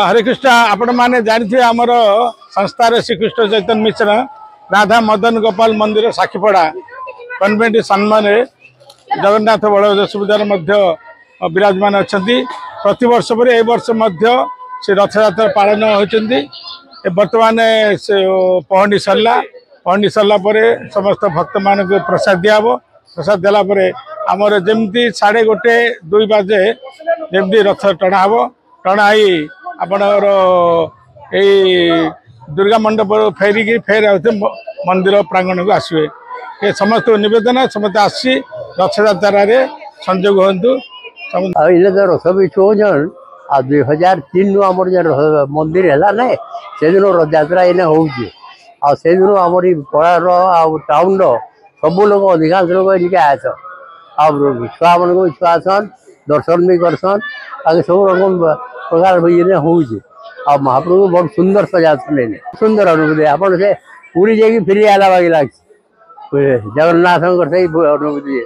हरे कृष्ण आपण मैंने जानते आमर संस्थार श्रीकृष्ण चैतन्य मिश्र राधा मदन गोपाल मंदिर साक्षीपड़ा कन्वेंट सम्मान जगन्नाथ बलभद्र सुविधार विराजमान अच्छा प्रत वर्ष पर ए वर्ष से रथ यात्रा पालन होती बर्तमान से पहंडी सरला समस्त भक्त मान को प्रसाद दिहब प्रसाद देलापर आमर जमी 1:30-2 बजे जमी रथ टणा हम टणा आपणर दुर्गा मंडप फेरिकी फेर मंदिर प्रांगण को आसवे ये समस्त निवेदन समस्त आसी रथ यात्रा संजोग हूँ रथ भी छुजन आ 2003 आम मंदिर है ना से दिन रथ यात्रा एने हो आमर पड़ार टाउन सब लोग अधिकांश लोग ये आस छुआ मान भी छुआ आसन दर्शन भी करसन आगे सब रकम प्रकार ये हो महाप्रभु बहुत सुंदर सजासन सुंदर अनुभूति आप पूरी जाकि फेरी आला बाकी लगे जगन्नाथ से अनुभूति